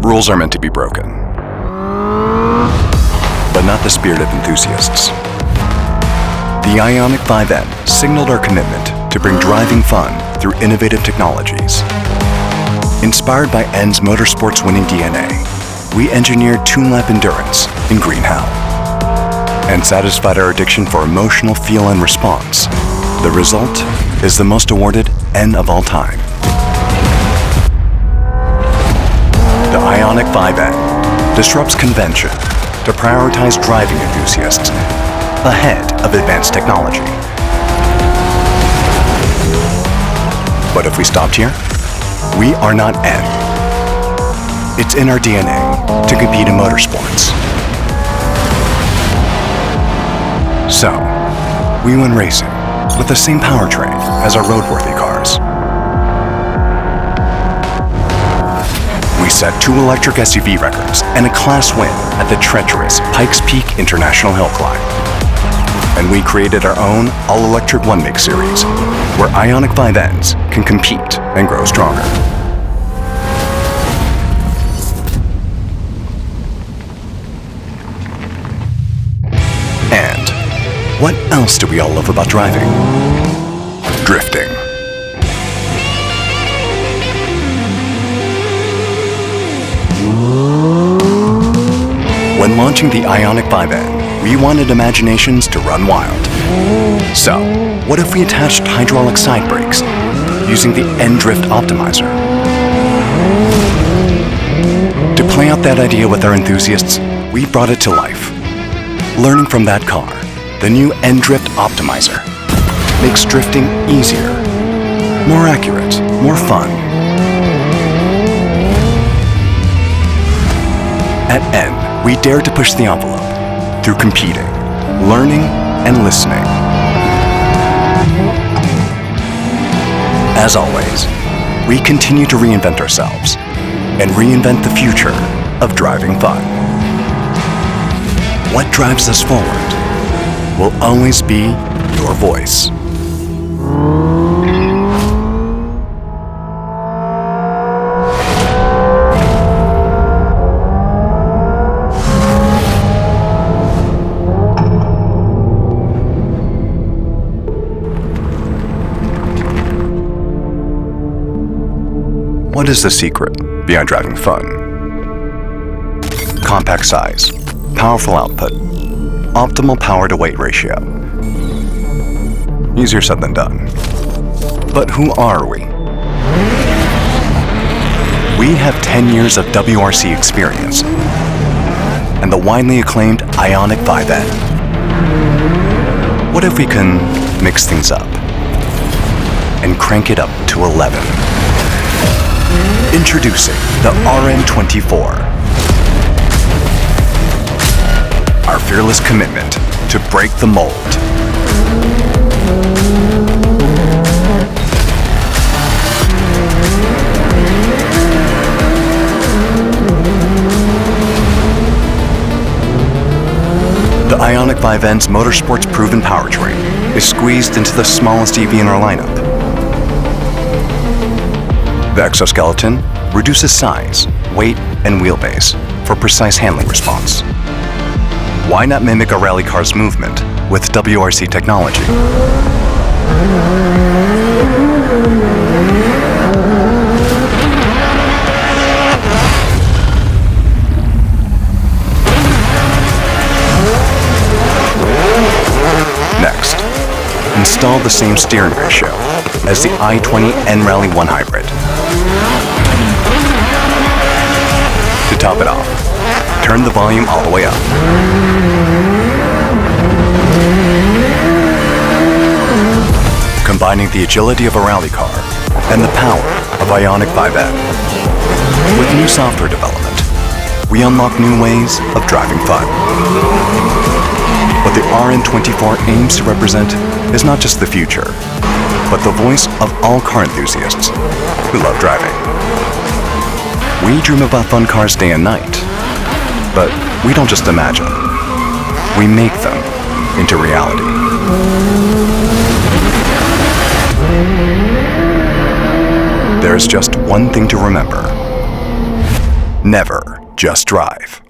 Rules are meant to be broken, but not the spirit of enthusiasts. The IONIQ 5N signaled our commitment to bring driving fun through innovative technologies. Inspired by N's motorsports winning DNA, we engineered tune-lap endurance in green hell and satisfied our addiction for emotional feel and response. The result is the most awarded N of all time. The IONIQ 5N disrupts convention to prioritize driving enthusiasts ahead of advanced technology. But if we stopped here, we are not N. It's in our DNA to compete in motorsports. So, we went racing with the same powertrain as our roadworthy cars. We set 2 electric SUV records and a class win at the treacherous Pikes Peak International Hill Climb. And we created our own all-electric one-make series, where IONIQ 5Ns can compete and grow stronger. And what else do we all love about driving? Drifting. When launching the IONIQ 5N, we wanted imaginations to run wild. So, what if we attached hydraulic side brakes using the N Drift Optimizer? To play out that idea with our enthusiasts, we brought it to life. Learning from that car, the new N Drift Optimizer makes drifting easier, more accurate, more fun. At N, we dare to push the envelope through competing, learning, and listening. As always, we continue to reinvent ourselves and reinvent the future of driving fun. What drives us forward will always be your voice. What is the secret behind driving fun? Compact size, powerful output, optimal power to weight ratio. Easier said than done. But who are we? We have 10 years of WRC experience and the widely acclaimed IONIQ 5N. What if we can mix things up and crank it up to 11? Introducing the RN24. Our fearless commitment to break the mold. The IONIQ 5N's motorsports proven powertrain is squeezed into the smallest EV in our lineup. The exoskeleton reduces size, weight, and wheelbase for precise handling response. Why not mimic a rally car's movement with WRC technology? Next, install the same steering ratio as the i20 N Rally 1 Hybrid. To top it off, turn the volume all the way up. Combining the agility of a rally car and the power of IONIQ 5N. With new software development, we unlock new ways of driving fun. What the RN24 aims to represent is not just the future, but the voice of all car enthusiasts who love driving. We dream about fun cars day and night, but we don't just imagine. We make them into reality. There's just one thing to remember. Never just drive.